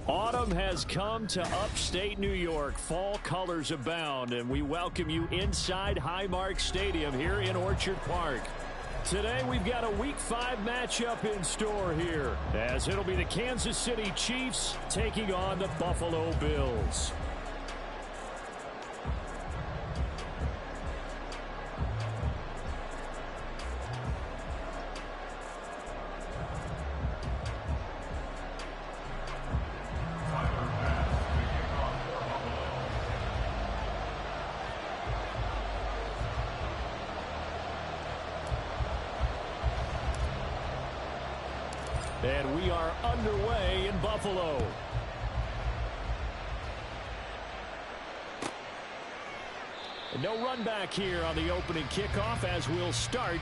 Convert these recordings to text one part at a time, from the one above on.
Autumn has come to upstate New York. Fall colors abound, and we welcome you inside Highmark Stadium here in Orchard Park. Today, we've got a Week 5 matchup in store here, as it'll be the Kansas City Chiefs taking on the Buffalo Bills. And we are underway in Buffalo. And no run back here on the opening kickoff as we'll start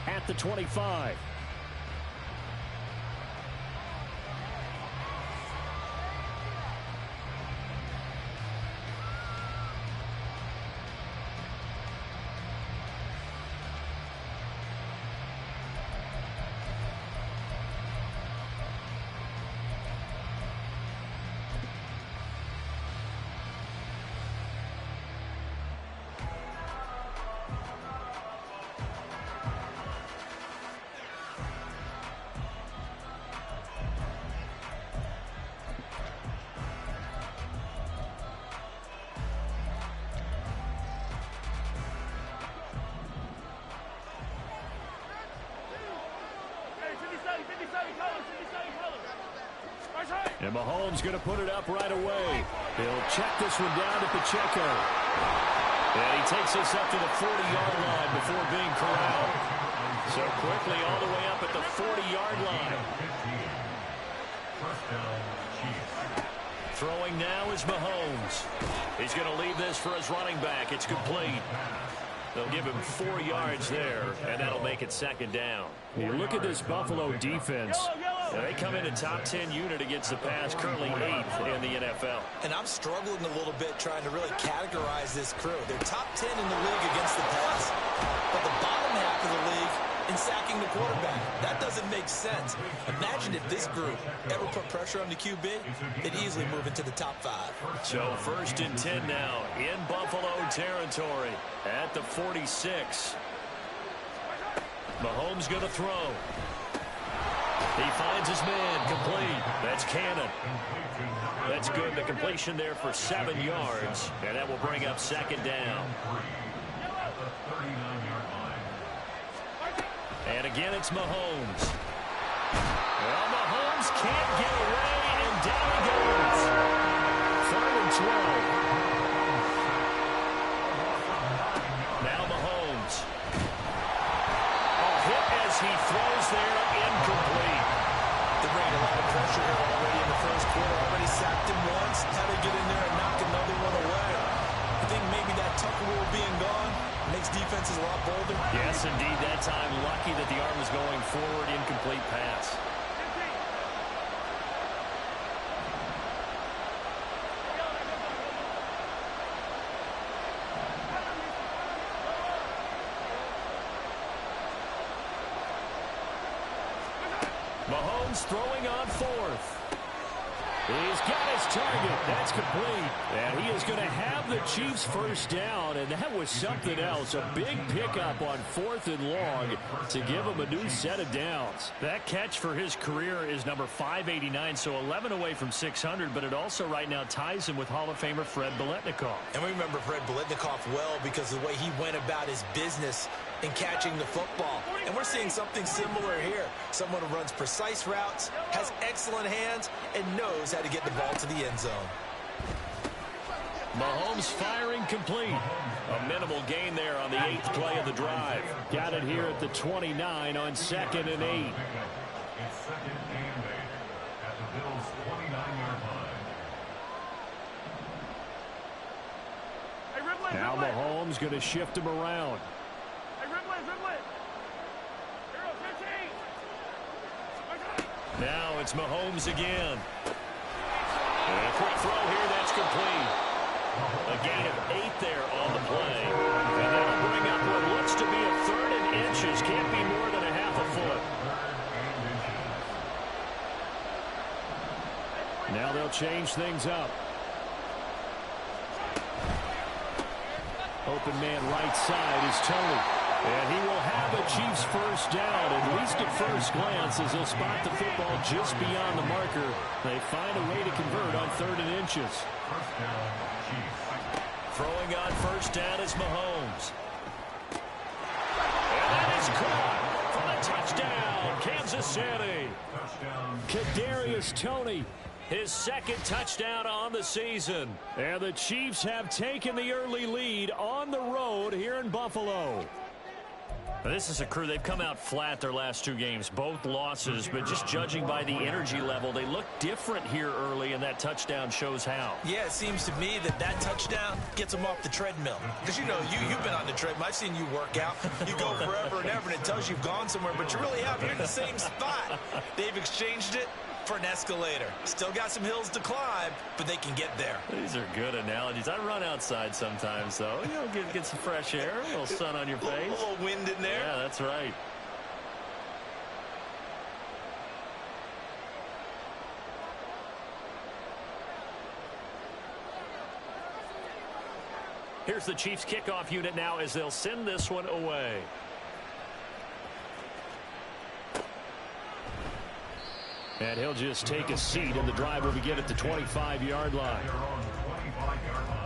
at the 25. And Mahomes going to put it up right away. He'll check this one down to Pacheco. And he takes this up to the 40-yard line before being corralled. So quickly all the way up at the 40-yard line. Throwing now is Mahomes. He's going to leave this for his running back. It's complete. They'll give him 4 yards there, and that'll make it second down. You look at this Buffalo defense. They come in a top 10 unit against the pass, currently 8th in the NFL. And I'm struggling a little bit trying to really categorize this crew. They're top 10 in the league against the pass, but the bottom half of the league in sacking the quarterback. That doesn't make sense. Imagine if this group ever put pressure on the QB, they'd easily move into the top 5. So 1st and 10 now in Buffalo territory at the 46. Mahomes going to throw. He finds his man, complete. That's Cannon. That's good. The completion there for 7 yards, and that will bring up second down. And again, it's Mahomes. Well, Mahomes can't get away, and down he goes. 3rd and 12. Now Mahomes. A hit as he throws there, incomplete. They bring a lot of pressure here already in the first quarter. Already sacked him once. Had to get in there and knock another one away. I think maybe that Tucker rule being gone makes defenses a lot bolder. Yes, indeed. That time, lucky that the arm was going forward. Incomplete pass. Mahomes throwing on 4th. He's got his target. That's complete. And he is going to have the Chiefs first down, and that was something else. A big pickup on 4th and long to give him a new set of downs. That catch for his career is number 589, so 11 away from 600, but it also right now ties him with Hall of Famer Fred Biletnikoff. And we remember Fred Biletnikoff well because of the way he went about his business in catching the football. And we're seeing something similar here. Someone who runs precise routes, has excellent hands, and knows how to get the ball to the end zone. Mahomes firing complete. A minimal gain there on the 8th play of the drive. Got it here at the 29 on 2nd and 8. It's 2nd and 8 at the Bills' 29-yard line. Now Mahomes going to shift him around. Now it's Mahomes again. And a quick throw here, that's complete. A gain of 8 there on the play. And that'll bring up what looks to be a 3rd and inches. Can't be more than a half a foot. Now they'll change things up. Open man right side is Tony. And he will have a Chiefs first down, at least at first glance, as he'll spot the football just beyond the marker. They find a way to convert on 3rd and inches. First down, Chiefs. Throwing on first down is Mahomes. And that is caught for the touchdown, Kansas City. Touchdown. Kadarius Toney, his 2nd touchdown on the season. And the Chiefs have taken the early lead on the road here in Buffalo. This is a crew, they've come out flat their last 2 games, both losses, but just judging by the energy level, they look different here early, and that touchdown shows how. Yeah, it seems to me that touchdown gets them off the treadmill. Because, you know, you've been on the treadmill. I've seen you work out. You go forever and ever, and it tells you you've gone somewhere, but you really have. You're in the same spot. They've exchanged it for an escalator. Still got some hills to climb, but they can get there. These are good analogies. I run outside sometimes, though. You know, get some fresh air, a little sun on your face. A little wind in there. Yeah, that's right. Here's the Chiefs kickoff unit now as they'll send this one away. And he'll just take a seat, and the drive will begin at the 25-yard line. They're on the 25-yard line.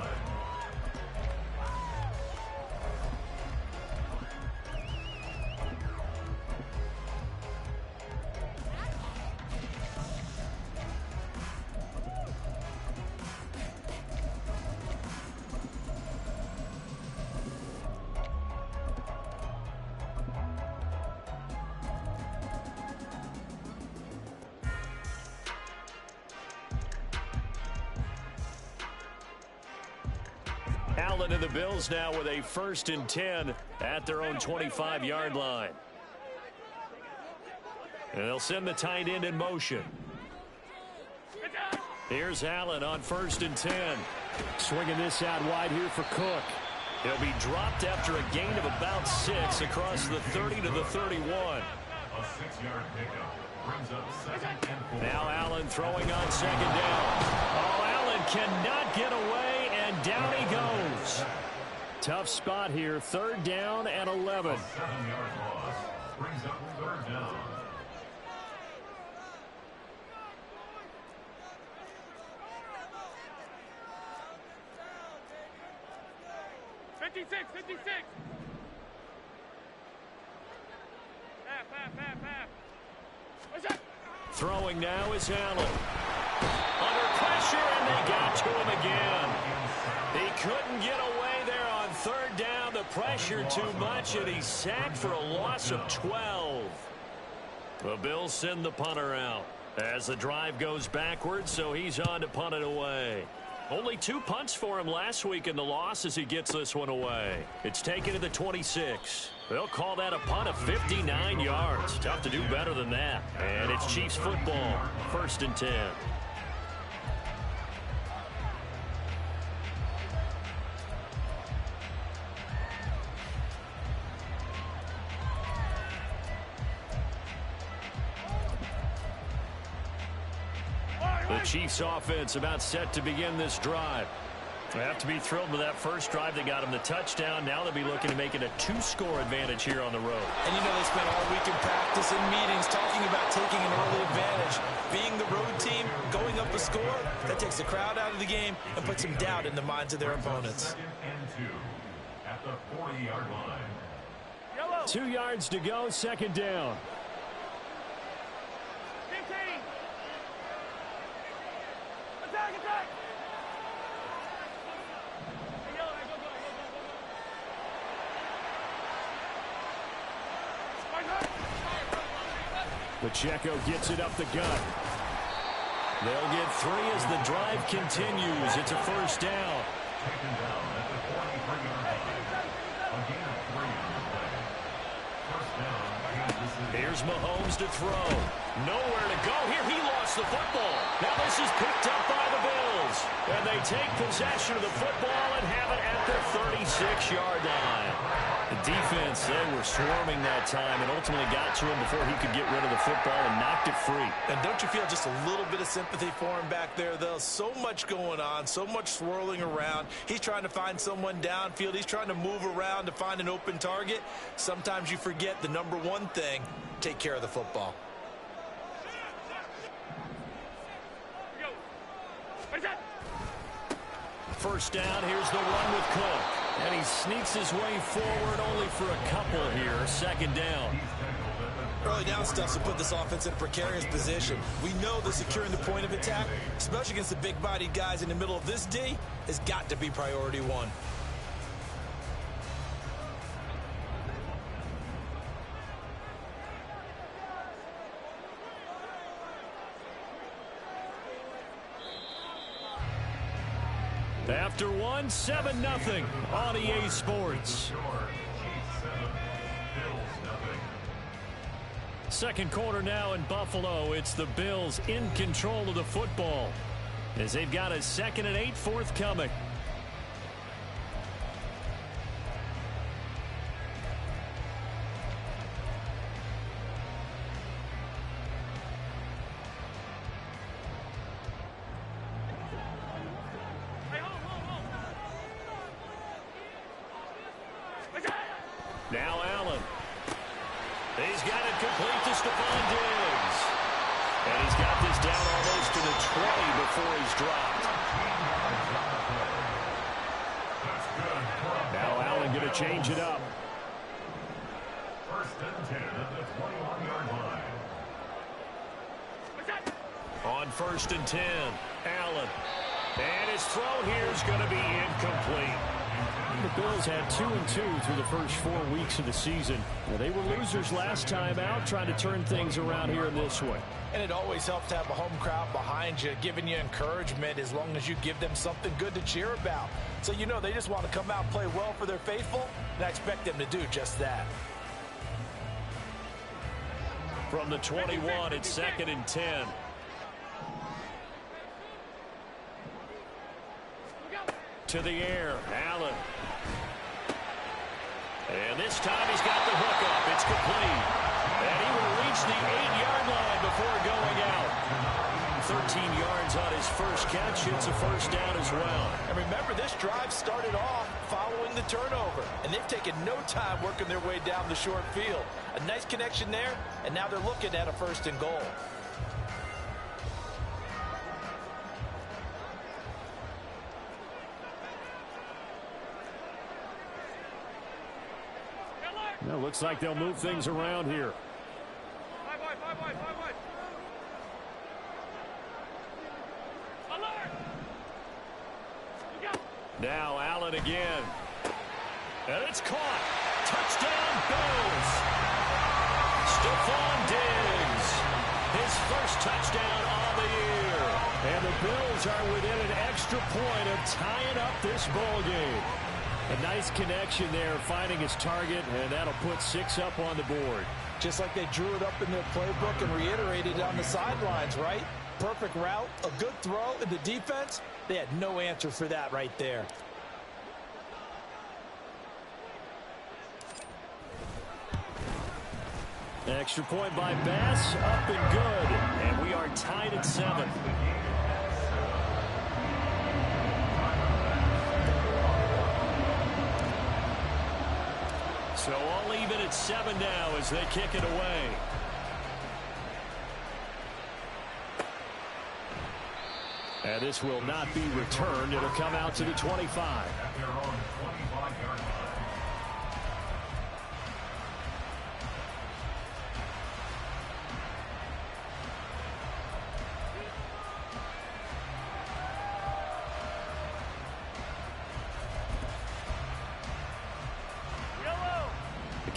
Allen and the Bills now with a 1st and 10 at their own 25-yard line. And they'll send the tight end in motion. Here's Allen on 1st and 10. Swinging this out wide here for Cook. He'll be dropped after a gain of about 6 across the 30 to the 31. A 6-yard pickup brings up 2nd and 4. Now Allen throwing on 2nd down. Oh, Allen cannot get away, and down he goes. Tough spot here, 3rd down and 11. A 7-yard loss brings up 3rd down. Throwing now is Allen. Under pressure, and they got to him again. He couldn't get away there on 3rd down. The pressure too much, and he's sacked for a loss of 12. The Bills send the punter out as the drive goes backwards, so he's on to punt it away. Only 2 punts for him last week in the loss as he gets this one away. It's taken to the 26. They'll call that a punt of 59 yards. Tough to do better than that. And it's Chiefs football, 1st and 10. The Chiefs offense about set to begin this drive. They have to be thrilled with that first drive that got them the touchdown. Now they'll be looking to make it a 2-score advantage here on the road. And you know they spent all week in practice and meetings talking about taking an early advantage. Being the road team, going up a score, that takes the crowd out of the game and puts some doubt in the minds of their opponents. 2nd and 2 at the 40-yard line. 2 yards to go, 2nd down. Pacheco gets it up the gut. They'll get 3 as the drive continues. It's a 1st down. Taken down at the 43-yard line. A gain of 3 on the play. 1st down, Kansas City. Here's Mahomes to throw. Nowhere to go here. He lost the football. Now this is picked up by the Bills. And they take possession of the football and have it at their 36-yard line. The defense, they were swarming that time and ultimately got to him before he could get rid of the football and knocked it free. And don't you feel just a little bit of sympathy for him back there, though? So much going on, so much swirling around. He's trying to find someone downfield. He's trying to move around to find an open target. Sometimes you forget the number one thing, take care of the football. First down, here's the one with Cook. And he sneaks his way forward only for a couple here. Second down. Early down stuff to put this offense in a precarious position. We know that securing the point of attack, especially against the big-bodied guys in the middle of this D, has got to be priority one. After one, 7-0 on EA Sports. Second quarter now in Buffalo. It's the Bills in control of the football as they've got a 2nd and 8 forthcoming. Now Allen. He's got it complete to Stephon Diggs. And he's got this down almost to the 20 before he's dropped. Now Allen going to change it up. First and 10 at the 21-yard line. On 1st and 10, Allen. And his throw here is going to be incomplete. The Bills had 2-2 through the first 4 weeks of the season. Now, they were losers last time out, trying to turn things around here in this one. And it always helps to have a home crowd behind you, giving you encouragement as long as you give them something good to cheer about. So you know they just want to come out and play well for their faithful, and I expect them to do just that. From the 21, it's 2nd and 10. To the air, Allen. And this time he's got the hook up. It's complete. And he will reach the 8-yard line before going out. 13 yards on his first catch. It's a first down as well. And remember, this drive started off following the turnover. And they've taken no time working their way down the short field. A nice connection there, and now they're looking at a 1st and goal. Well, looks like they'll move things around here. Now Allen again. And it's caught. Touchdown, Bills. Stephon Diggs. His first touchdown on the year. And the Bills are within an extra point of tying up this ball game. A nice connection there, finding his target, and that'll put 6 up on the board. Just like they drew it up in their playbook and reiterated it on the sidelines, right? Perfect route, a good throw, and the defense, they had no answer for that right there. Extra point by Bass, up and good. And we are tied at 7. So all even at 7 now as they kick it away. And this will not be returned. It'll come out to the 25. At their own 25-yard line.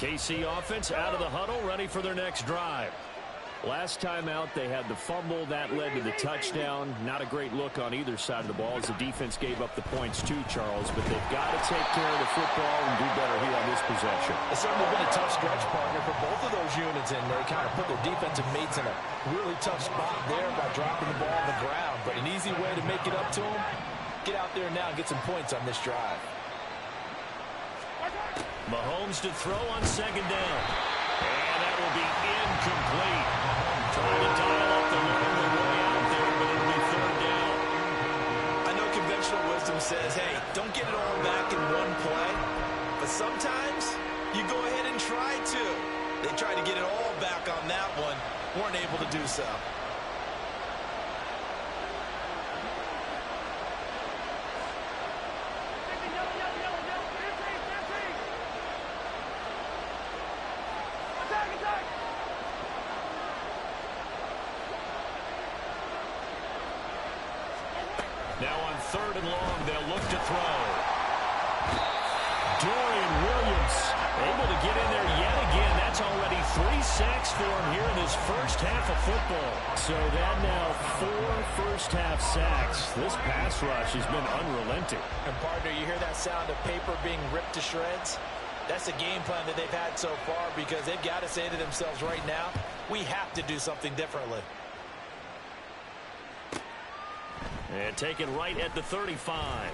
KC offense out of the huddle, ready for their next drive. Last time out, they had the fumble. That led to the touchdown. Not a great look on either side of the ball as the defense gave up the points too, Charles. But they've got to take care of the football and do better here on this possession. It's certainly been a tough stretch, partner, for both of those units, and they kind of put their defensive mates in a really tough spot there by dropping the ball on the ground. But an easy way to make it up to them, get out there now and get some points on this drive. Mahomes to throw on second down. And that will be incomplete. Trying to dial up the long way out there, but it'll be third down. I know conventional wisdom says, hey, don't get it all back in one play. But sometimes you go ahead and try to. They tried to get it all back on that one. Weren't able to do so. Now on third and long, they'll look to throw. Dorian Williams able to get in there yet again. That's already 3 sacks for him here in his first half of football. So that now 4 first-half sacks. This pass rush has been unrelenting. And partner, you hear that sound of paper being ripped to shreds? That's a game plan that they've had so far because they've got to say to themselves right now, we have to do something differently. And taken right at the 35.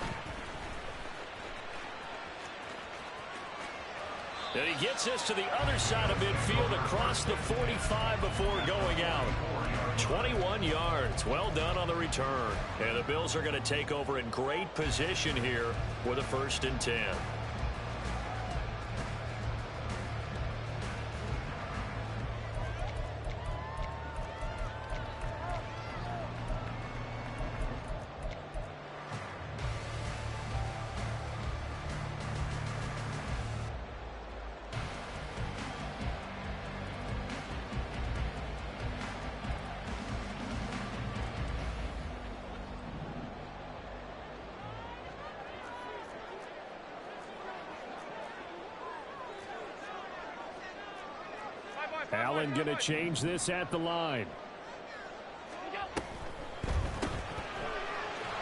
And he gets this to the other side of midfield across the 45 before going out. 21 yards. Well done on the return. And the Bills are going to take over in great position here with a 1st and 10. Allen going to change this at the line.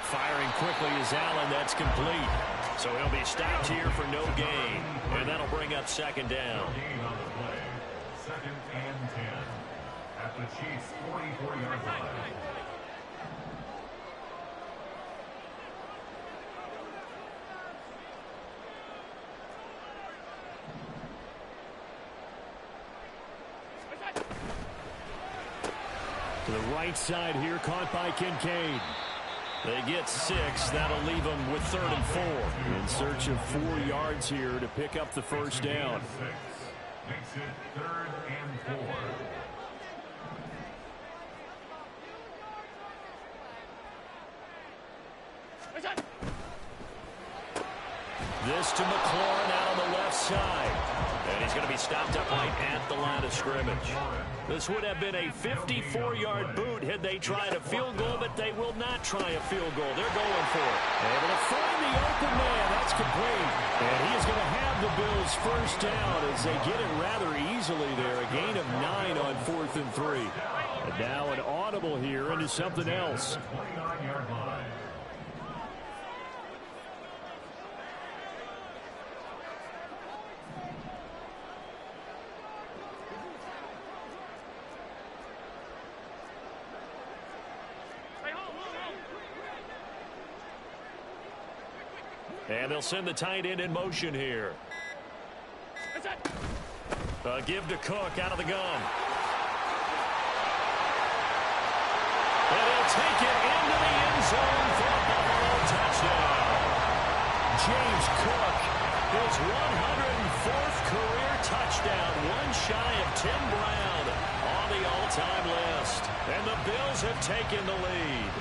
Firing quickly is Allen. That's complete. So he'll be stopped here for no gain. And that'll bring up second down. Gain on the play. 2nd and 10. At the Chiefs' 44-yard line. To the right side here, caught by Kincaid. They get 6. That'll leave them with 3rd and 4. In search of 4 yards here to pick up the first down. 6 makes it 3rd and 4. This to McLaurin out on the left side. And he's going to be stopped up right at the line of scrimmage. This would have been a 54-yard boot had they tried a field goal, but they will not try a field goal. They're going for it. Able to find the open man. That's complete. And he is going to have the Bills first down as they get it rather easily there. A gain of 9 on 4th and 3. And now an audible here into something else. 29-yard line. And they'll send the tight end in motion here. Give to Cook out of the gun. And he'll take it into the end zone for a Buffalo touchdown. James Cook, his 104th career touchdown, one shy of Tim Brown on the all-time list. And the Bills have taken the lead.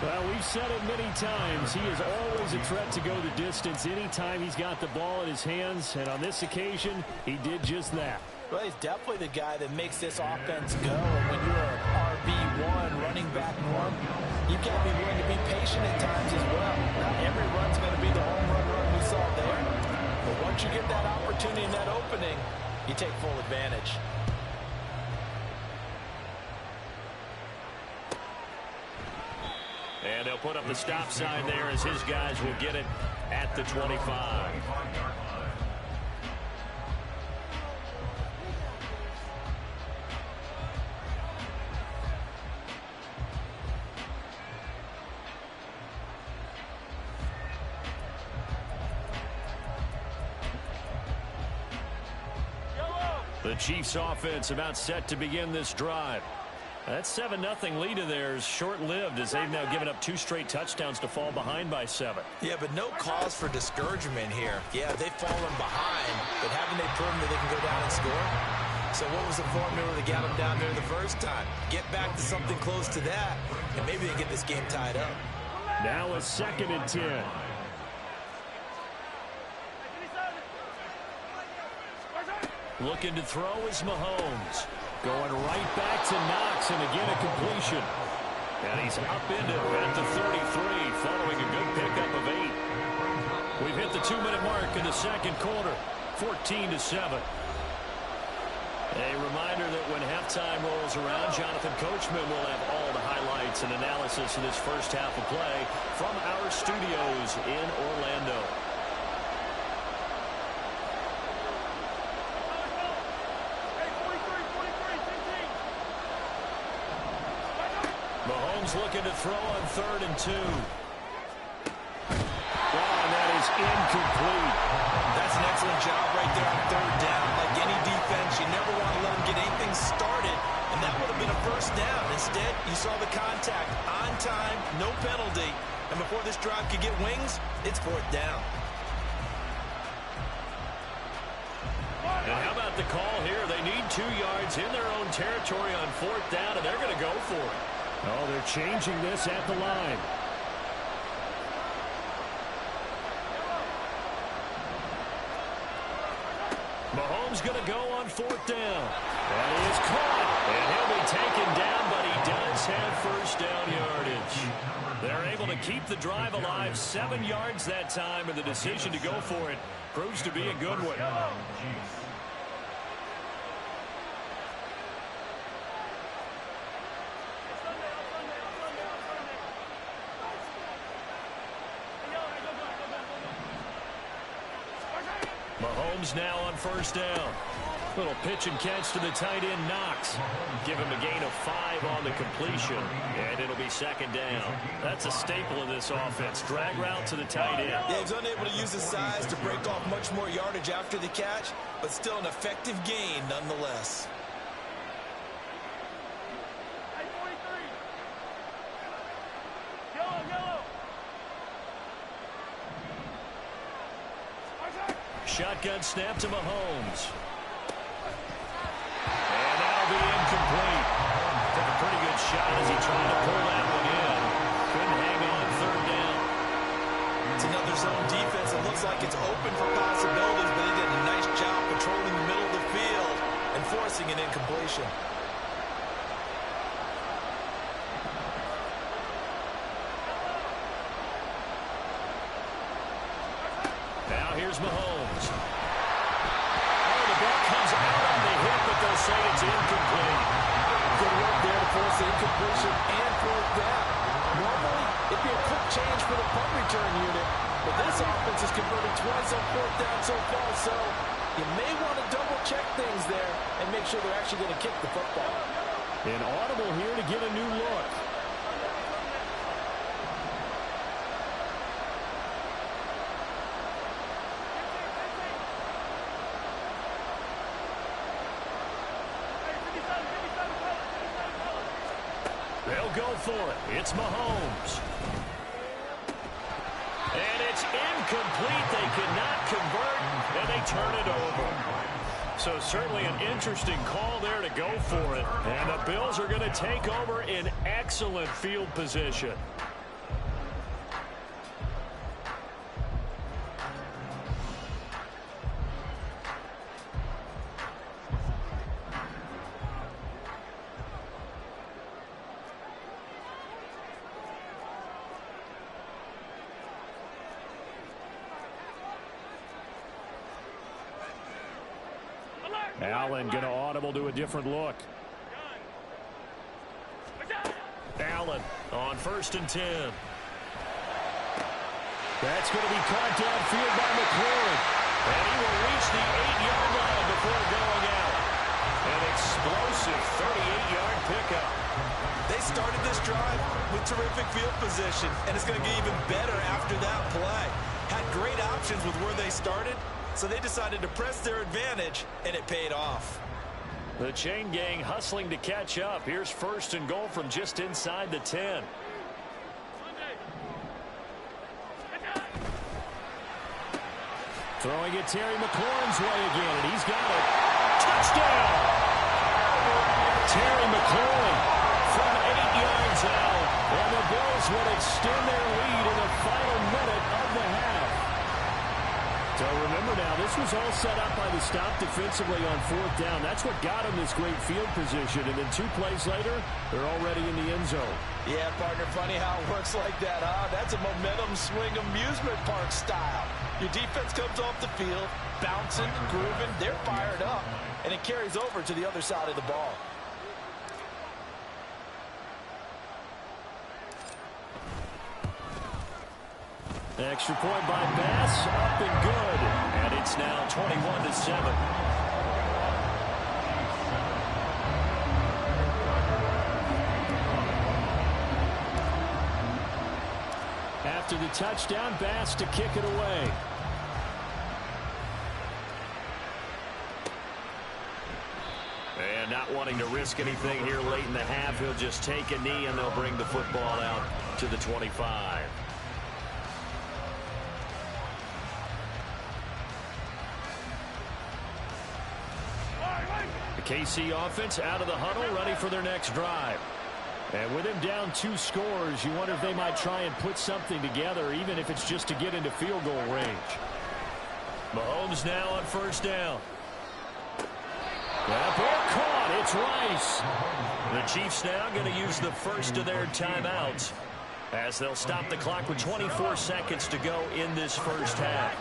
Well, we've said it many times. He is always a threat to go the distance anytime he's got the ball in his hands. And on this occasion, he did just that. Well, he's definitely the guy that makes this offense go. And when you're an RB1 running back norm, you've got to be willing to be patient at times as well. Not every run's going to be the home run we saw there. But once you get that opportunity and that opening, you take full advantage. And they'll put up the stop sign there as his guys will get it at the 25. The Chiefs offense about set to begin this drive. That 7-0 lead of theirs short-lived as they've now given up 2 straight touchdowns to fall behind by 7. Yeah, but no cause for discouragement here. Yeah, they've fallen behind, but haven't they proven that they can go down and score? So what was the formula to get them down there the first time? Get back to something close to that, and maybe they get this game tied up. Now a 2nd and 10. Looking to throw is Mahomes. Going right back to Knox, and again a completion. And he's up into at the 33, following a good pickup of 8. We've hit the 2-minute mark in the second quarter, 14-7. A reminder that when halftime rolls around, Jonathan Coachman will have all the highlights and analysis of this first half of play from our studios in Orlando. Mahomes looking to throw on 3rd and 2. And that is incomplete. That's an excellent job right there on 3rd down. Like any defense, you never want to let them get anything started, and that would have been a first down. Instead, you saw the contact on time, no penalty, and before this drive could get wings, it's 4th down. And how about the call here? They need 2 yards in their own territory on 4th down, and they're going to go for it. Oh, they're changing this at the line. Mahomes going to go on 4th down. And he is caught. And he'll be taken down, but he does have first down yardage. They're able to keep the drive alive. 7 yards that time, and the decision to go for it proves to be a good one. Mahomes now on first down. Little pitch and catch to the tight end, Knox. Give him a gain of 5 on the completion, and it'll be 2nd down. That's a staple of this offense. Drag route to the tight end. Yeah, he's unable to use his size to break off much more yardage after the catch, but still an effective gain nonetheless. Shotgun snap to Mahomes. And that'll be incomplete. Took a pretty good shot as he tried to pull that one in. Couldn't hang on 3rd down. It's another zone defense. It looks like it's open for possibilities, but he did a nice job patrolling the middle of the field and forcing an incompletion. Now here's Mahomes. Oh, the ball comes out on the hit, but they'll say it's incomplete. Good work there to force the incompletion and 4th down. Normally, it'd be a quick change for the punt return unit, but this offense has converted twice on 4th down so far, so you may want to double-check things there and make sure they're actually going to kick the football. An audible here to get a new look. They'll go for it. It's Mahomes. And it's incomplete. They cannot convert, and they turn it over. So certainly an interesting call there to go for it. And the Bills are going to take over in excellent field position. Allen going to audible to a different look. Allen on 1st and 10. That's going to be caught downfield by McLaurin. And he will reach the 8-yard line before going out. An explosive 38-yard pickup. They started this drive with terrific field position, and it's going to get even better after that play. Had great options with where they started. So they decided to press their advantage, and it paid off. The chain gang hustling to catch up. Here's 1st and goal from just inside the 10. Throwing it Terry McLaurin's way again, and he's got it. Touchdown! Terry McLaurin from 8 yards out, and the Bills would extend their lead in the final minute of the half. So remember now, this was all set up by the stop defensively on 4th down. That's what got them this great field position, and then 2 plays later, they're already in the end zone. Yeah, partner, funny how it works like that, huh? That's a momentum swing amusement park style. Your defense comes off the field, bouncing, grooving, they're fired up, and it carries over to the other side of the ball. Extra point by Bass, up and good, and it's now 21-7. After the touchdown, Bass to kick it away. And not wanting to risk anything here late in the half, he'll just take a knee and they'll bring the football out to the 25. The KC offense out of the huddle, ready for their next drive. And with him down 2 scores, you wonder if they might try and put something together, even if it's just to get into field goal range. Mahomes now on 1st down. That ball caught. It's Rice. The Chiefs now going to use the first of their timeouts as they'll stop the clock with 24 seconds to go in this first half.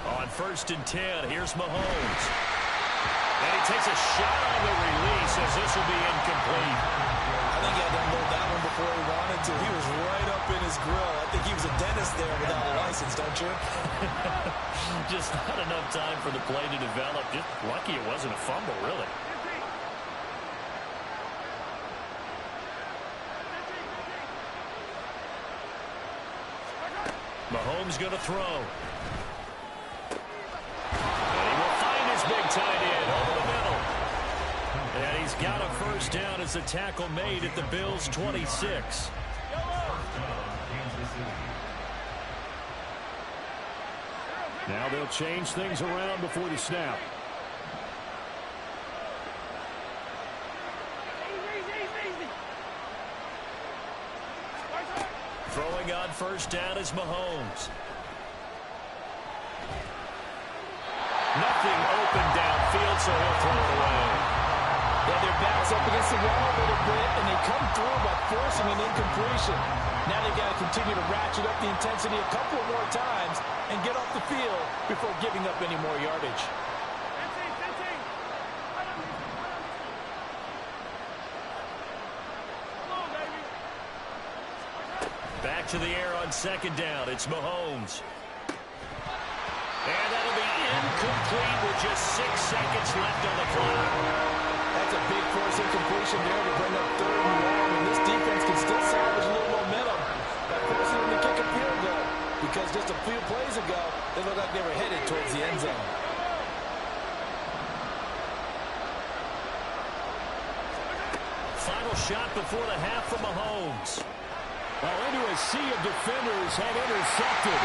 On 1st and 10, here's Mahomes. And he takes a shot on the release as this will be incomplete. I think he had to unload that one before he wanted to. He was right up in his grill. I think he was a dentist there without a license, don't you? Just not enough time for the play to develop. Just lucky it wasn't a fumble, really. Mahomes going to throw. Big tight end over the middle. And he's got a 1st down as the tackle made at the Bills' 26. Now they'll change things around before the snap. Throwing on 1st down is Mahomes. Nothing open downfield, so he'll throw it away. Yeah, their backs up against the wall a little bit, and they come through by forcing an incompletion. Now they've got to continue to ratchet up the intensity a couple of more times and get off the field before giving up any more yardage. Back to the air on 2nd down. It's Mahomes. And that'll be incomplete with just 6 seconds left on the clock. That's a big force incompletion there to bring up 3rd and long, and this defense can still salvage a little momentum by forcing them to kick a field goal, because just a few plays ago, they looked like they were headed towards the end zone. Final shot before the half from Mahomes. Well, into a sea of defenders and intercepted.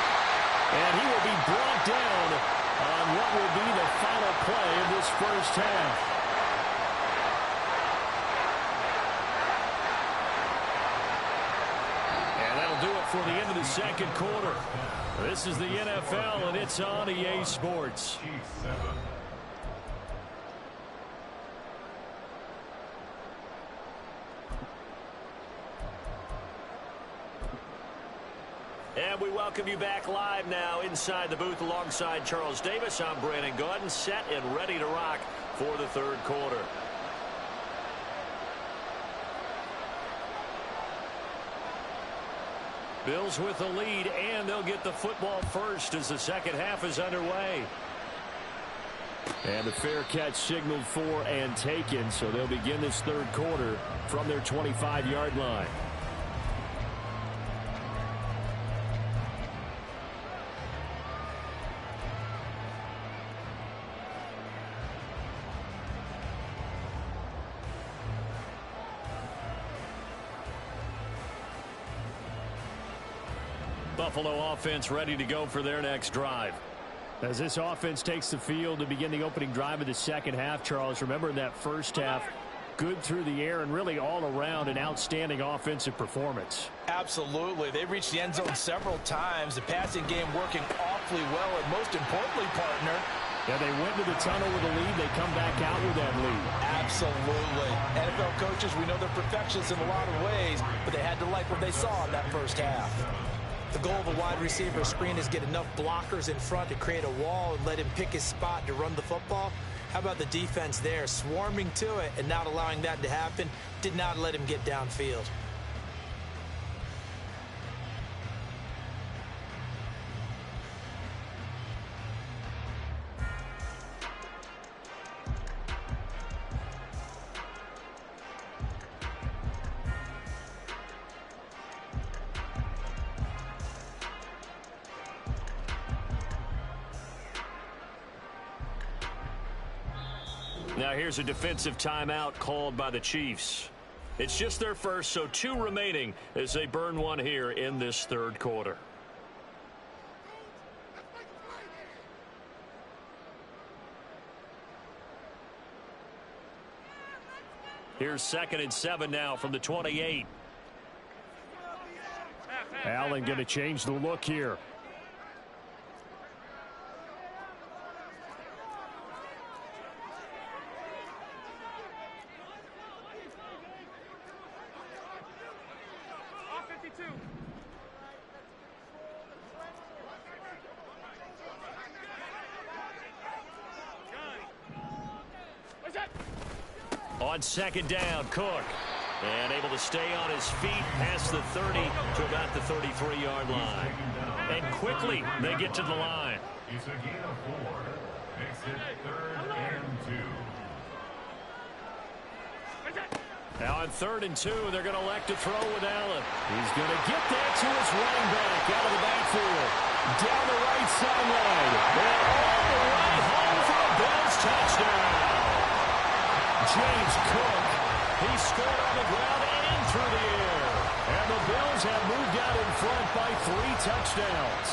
And he will be brought down on what will be the final play of this first half. And that'll do it for the end of the 2nd quarter. This is the NFL, and it's on EA Sports. And we welcome you back live now inside the booth alongside Charles Davis. I'm Brandon Gaudin, set and ready to rock for the 3rd quarter. Bills with the lead, and they'll get the football first as the 2nd half is underway. And the fair catch signaled for and taken, so they'll begin this third quarter from their 25-yard line. Buffalo offense ready to go for their next drive. As this offense takes the field to begin the opening drive of the second half, Charles, remember in that first half, good through the air and really all around an outstanding offensive performance. Absolutely. They reached the end zone several times. The passing game working awfully well, and most importantly, partner, yeah, they went to the tunnel with a lead. They come back out with that lead. Absolutely. NFL coaches, we know they're perfectionists in a lot of ways, but they had to like what they saw in that first half. The goal of a wide receiver screen is get enough blockers in front to create a wall and let him pick his spot to run the football. How about the defense there, swarming to it and not allowing that to happen? Did not let him get downfield. Now here's a defensive timeout called by the Chiefs. It's just their first, so 2 remaining as they burn one here in this third quarter. Here's 2nd and 7 now from the 28. Allen going to change the look here. On 2nd down, Cook. And able to stay on his feet past the 30 to about the 33-yard line. And quickly, they get to the line. It's a gain of 4. Makes it 3rd and 2. Now on 3rd and 2, they're going to elect to throw with Allen. He's going to get that to his running back out of the backfield. Down the right sideline. And all the way home for a Bills touchdown. James Cook, he scored on the ground and through the air. And the Bills have moved out in front by 3 touchdowns.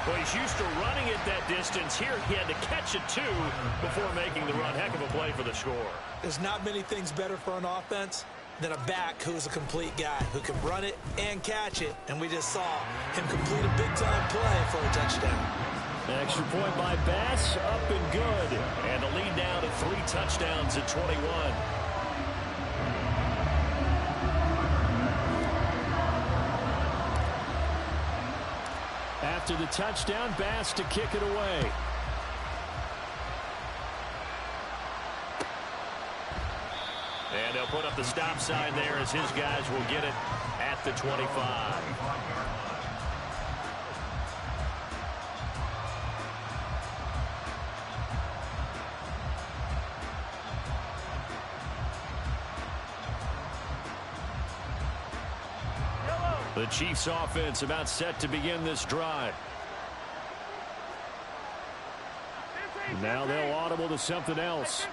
Well, he's used to running it that distance. Here he had to catch it, too, before making the run. Heck of a play for the score. There's not many things better for an offense than a back who's a complete guy, who can run it and catch it. And we just saw him complete a big-time play for a touchdown. Extra point by Bass, up and good. And the lead now to 3 touchdowns at 21. After the touchdown, Bass to kick it away. And they'll put up the stop sign there as his guys will get it at the 25. The Chiefs offense about set to begin this drive. Now they'll audible to something else.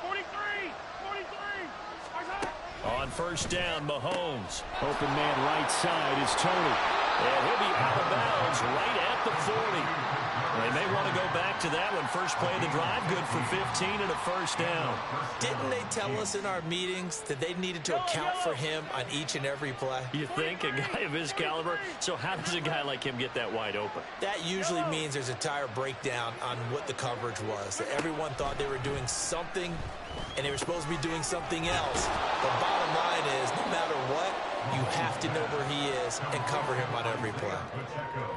43. On 1st down, Mahomes. Open man right side is Tony. And he'll be out of bounds right at the 40. They may want to go back to that one. First play of the drive, good for 15 and a 1st down. Didn't they tell us in our meetings that they needed to account for him on each and every play? You think? A guy of his caliber? So how does a guy like him get that wide open? That usually means there's a tire breakdown on what the coverage was. That everyone thought they were doing something, and they were supposed to be doing something else. The bottom line is, no matter what, you have to know where he is and cover him on every play.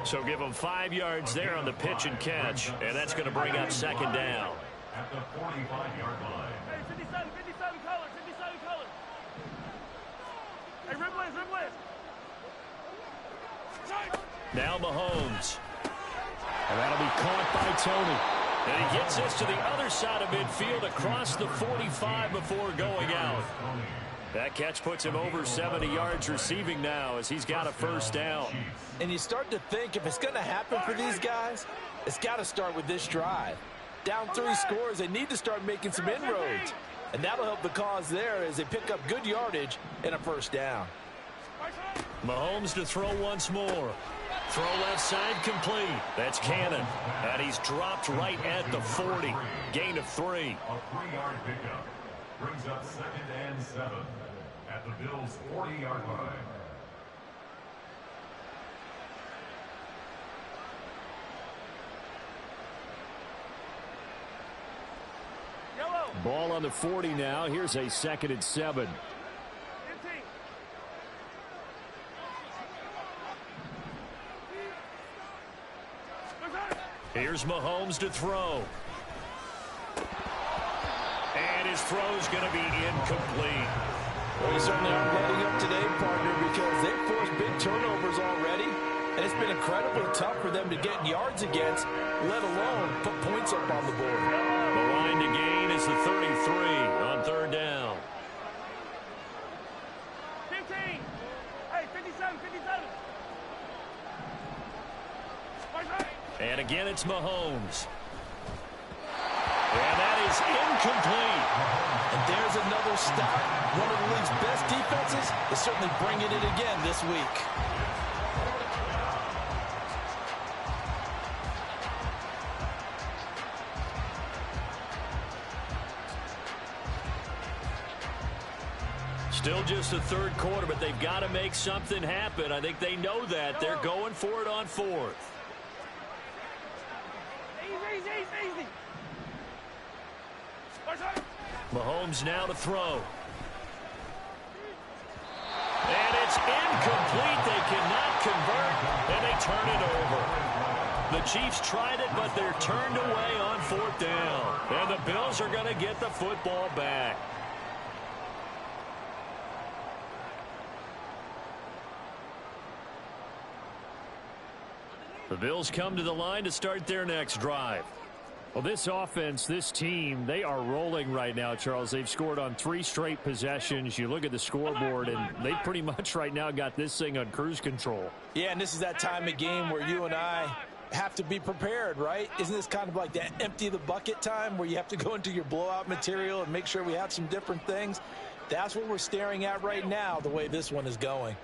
So give him 5 yards there on the pitch and catch, and that's going to bring up 2nd down. At the 45-yard line. Hey, 57 color, 57 color. Hey, Ribless. Now Mahomes. And that'll be caught by Tony. And he gets us to the other side of midfield across the 45 before going out. That catch puts him over 70 yards receiving now as he's got a first down. And you start to think if it's going to happen for these guys, it's got to start with this drive. Down 3 scores, they need to start making some inroads. And that'll help the cause there as they pick up good yardage and a first down. Mahomes to throw once more. Throw left side complete. That's Cannon. And he's dropped right at the 40. Gain of 3. A 3-yard pickup brings up 2nd and 7 at the Bills' 40-yard line. Ball on the 40 now. Here's a 2nd and 7. 15. Here's Mahomes to throw. And his throw's going to be incomplete. Well, you certainly aren't letting up today, partner, because they've forced big turnovers already. And it's been incredibly tough for them to get yards against, let alone put points up on the board. The line to gain is the 33 on 3rd down. 15. Hey, 57, 57. And again, it's Mahomes. And that is incomplete. And there's another stop. One of the league's best defenses is certainly bringing it again this week. Still just the 3rd quarter, but they've got to make something happen. I think they know that. They're going for it on 4th. Easy. Mahomes now to throw. And it's incomplete. They cannot convert, and they turn it over. The Chiefs tried it, but they're turned away on 4th down. And the Bills are going to get the football back. The Bills come to the line to start their next drive. Well, this offense, this team, they are rolling right now, Charles. They've scored on 3 straight possessions. You look at the scoreboard, and they pretty much right now got this thing on cruise control. Yeah, and this is that time of game where you and I have to be prepared, right? Isn't this kind of like that empty the bucket time where you have to go into your blowout material and make sure we have some different things? That's what we're staring at right now, the way this one is going.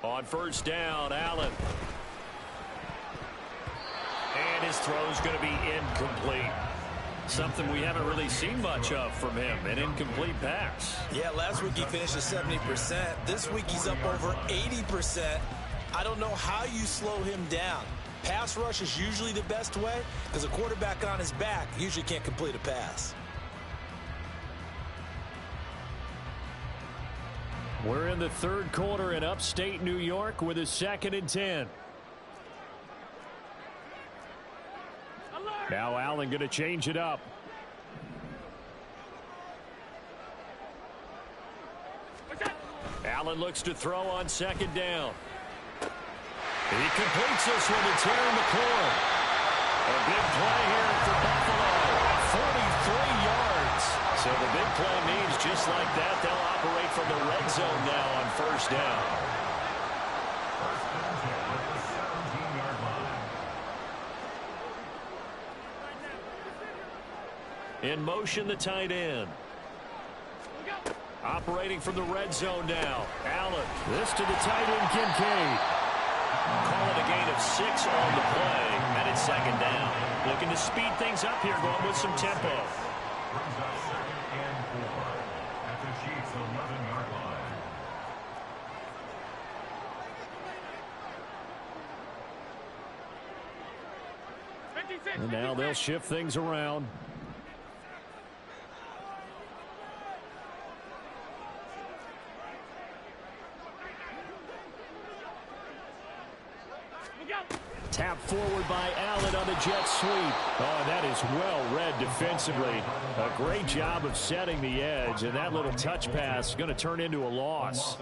On 1st down, Allen. And his throw's going to be incomplete. Something we haven't really seen much of from him, an incomplete pass. Yeah, last week he finished at 70%. This week he's up over 80%. I don't know how you slow him down. Pass rush is usually the best way because a quarterback on his back usually can't complete a pass. We're in the 3rd quarter in upstate New York with a 2nd and 10. Now Allen going to change it up. Allen looks to throw on 2nd down. He completes this one to Terry McLaurin. A big play here for Buffalo. 43 yards. So the big play means just like that, they'll operate from the red zone now on 1st down. In motion, the tight end. Operating from the red zone now. Allen. This to the tight end, Kincaid. Call it a gain of 6 on the play, and it's 2nd down. Looking to speed things up here, going with some tempo. Brings up 2nd and 4 at the Chiefs' 11-yard line. And now they'll shift things around. Tap forward by Allen on the jet sweep. Oh, that is well read defensively. A great job of setting the edge, and that little touch pass is going to turn into a loss.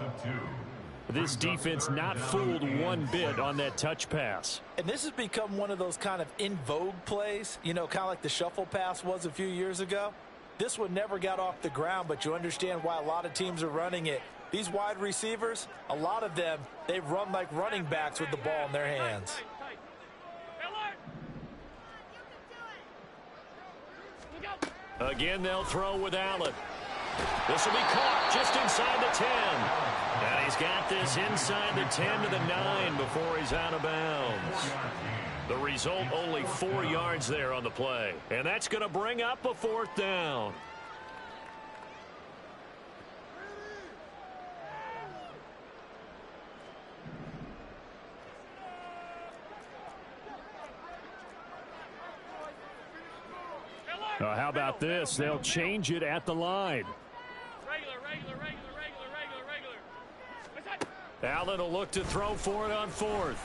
This defense not fooled one bit on that touch pass. And this has become one of those kind of in vogue plays, you know, kind of like the shuffle pass was a few years ago. This one never got off the ground, but you understand why a lot of teams are running it. These wide receivers, a lot of them, they run like running backs with the ball in their hands. Again, they'll throw with Allen. This will be caught just inside the 10. And he's got this inside the 10 to the 9 before he's out of bounds. The result, only 4 yards there on the play. And that's going to bring up a 4th down. How about this? They'll change it at the line. Allen will look to throw for it on 4th.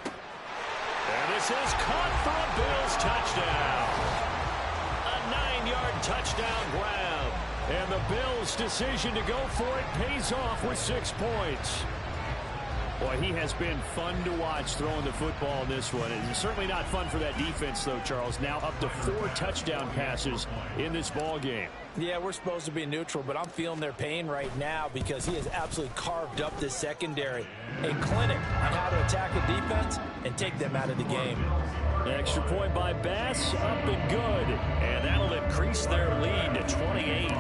And this is caught for a Bills touchdown. A 9-yard touchdown grab. And the Bills' decision to go for it pays off with 6 points. Boy, he has been fun to watch throwing the football in this one. It's certainly not fun for that defense, though, Charles. Now up to 4 touchdown passes in this ball game. Yeah, we're supposed to be neutral, but I'm feeling their pain right now because he has absolutely carved up this secondary. A clinic on how to attack a defense and take them out of the game. Extra point by Bass, up and good. And that'll increase their lead to 28.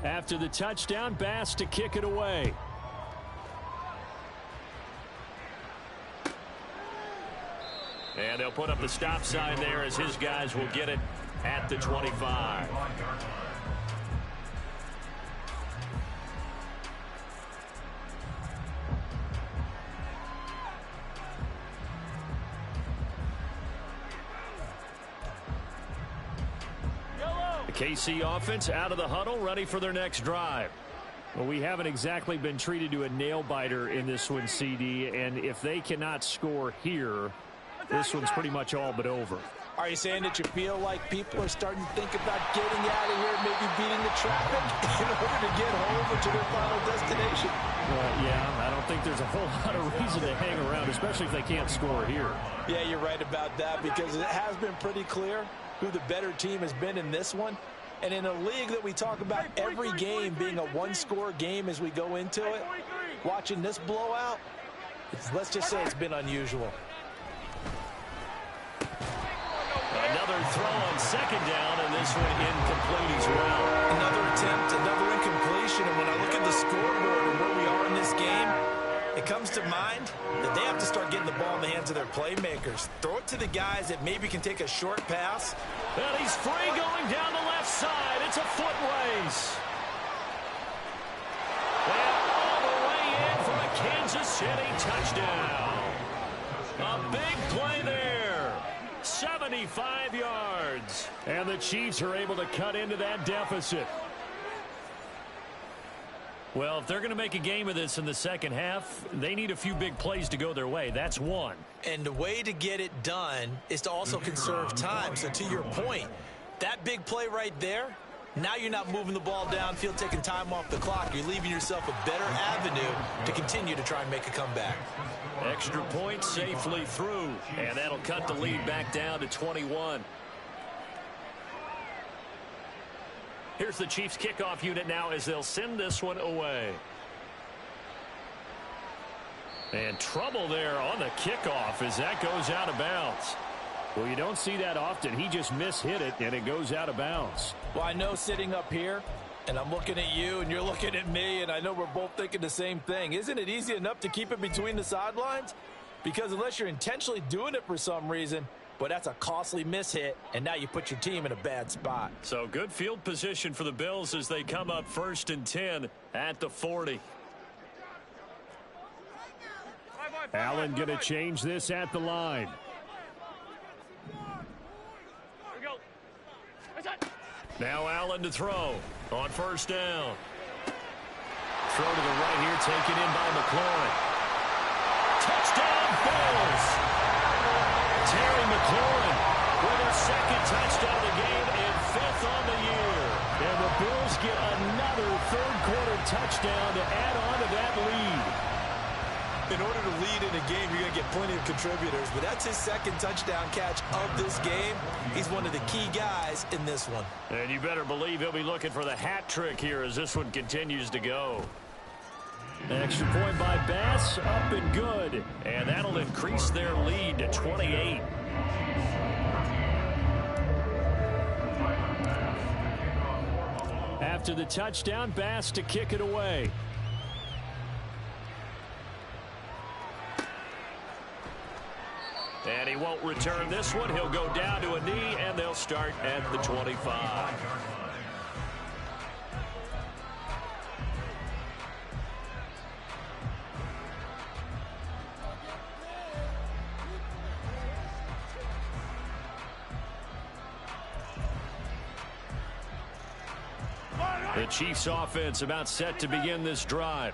After the touchdown, Bass to kick it away. And they'll put up the stop sign there as his guys will get it at the 25. The KC offense out of the huddle, ready for their next drive. Well, we haven't exactly been treated to a nail-biter in this one, CD, and if they cannot score here, this one's pretty much all but over. Are you saying that you feel like people are starting to think about getting out of here, maybe beating the traffic in order to get home or to their final destination? Yeah, I don't think there's a whole lot of reason to hang around, especially if they can't score here. Yeah, you're right about that because it has been pretty clear who the better team has been in this one. And in a league that we talk about every game being a one-score game as we go into it, watching this blowout, let's just say it's been unusual. Another throw on 2nd down, and this one incomplete as well. Another attempt, another incompletion, and when I look at the scoreboard and where we are in this game, it comes to mind that they have to start getting the ball in the hands of their playmakers. Throw it to the guys that maybe can take a short pass. And he's free going down the left side. It's a foot race. And all the way in for a Kansas City touchdown. A big play there. 75 yards. And the Chiefs are able to cut into that deficit. Well, if they're going to make a game of this in the second half, they need a few big plays to go their way. That's one. And the way to get it done is to also conserve time. So to your point, that big play right there, now you're not moving the ball downfield, taking time off the clock. You're leaving yourself a better avenue to continue to try and make a comeback. Extra point safely through, and that'll cut the lead back down to 21. Here's the Chiefs kickoff unit now as they'll send this one away. And trouble there on the kickoff as that goes out of bounds. Well, you don't see that often. He just mishit it, and it goes out of bounds. Well, I know sitting up here, and I'm looking at you, and you're looking at me, and I know we're both thinking the same thing. Isn't it easy enough to keep it between the sidelines? Because unless you're intentionally doing it for some reason, but that's a costly mishit, and now you put your team in a bad spot. So good field position for the Bills as they come up 1st and 10 at the 40. Allen going to change this at the line. Now Allen to throw on 1st down. Throw to the right here, taken in by McLaurin. Touchdown, Bills! Terry McLaurin with a 2nd touchdown of the game and 5th on the year. And the Bills get another 3rd-quarter touchdown to add on to that lead. In order to lead in a game, you're going to get plenty of contributors, but that's his second touchdown catch of this game. He's one of the key guys in this one. And you better believe he'll be looking for the hat trick here as this one continues to go. Extra point by Bass, up and good. And that'll increase their lead to 28. After the touchdown, Bass to kick it away. And he won't return this one. He'll go down to a knee, and they'll start at the 25. The Chiefs offense about set to begin this drive.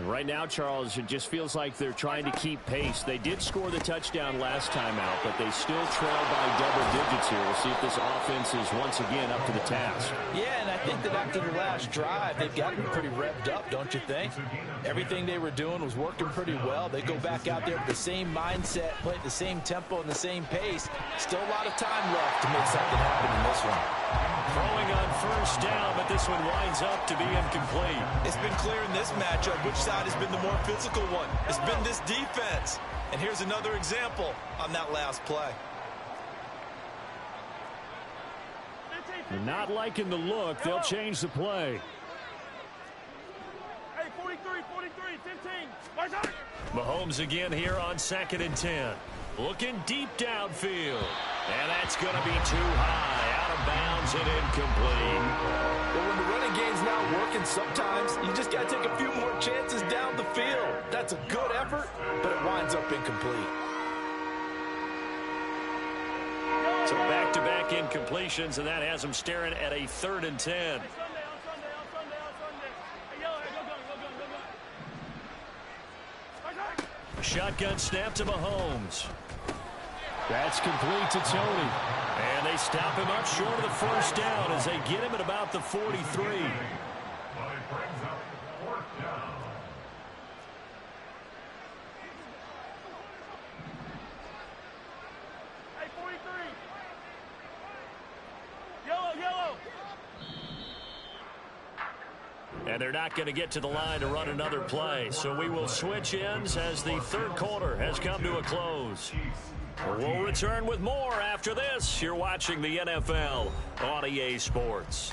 Right now, Charles, it just feels like they're trying to keep pace. They did score the touchdown last time out, but they still trail by double digits here. We'll see if this offense is once again up to the task. Yeah, and I think that after the last drive, they've got to be pretty revved up, don't you think? Everything they were doing was working pretty well. They go back out there with the same mindset, play at the same tempo and the same pace. Still a lot of time left to make something happen in this one. Throwing on first down, but this one winds up to be incomplete. It's been clear in this matchup which side has been the more physical one. It's been this defense. And here's another example on that last play. They're not liking the look. They'll change the play. Hey, 43, 15. Mahomes again here on 2nd and 10. Looking deep downfield. And that's going to be too high. Out of bounds and incomplete. Well, when the running game's not working, sometimes you just got to take a few more chances down the field. That's a good effort, but it winds up incomplete. So back-to-back incompletions, and that has them staring at a 3rd and 10. Shotgun snap to Mahomes. That's complete to Tony. And they stop him up short of the first down as they get him at about the 43. Hey, 43. Yellow. And they're not going to get to the line to run another play. So we will switch ends as the 3rd quarter has come to a close. We'll return with more after this. You're watching the NFL on EA Sports.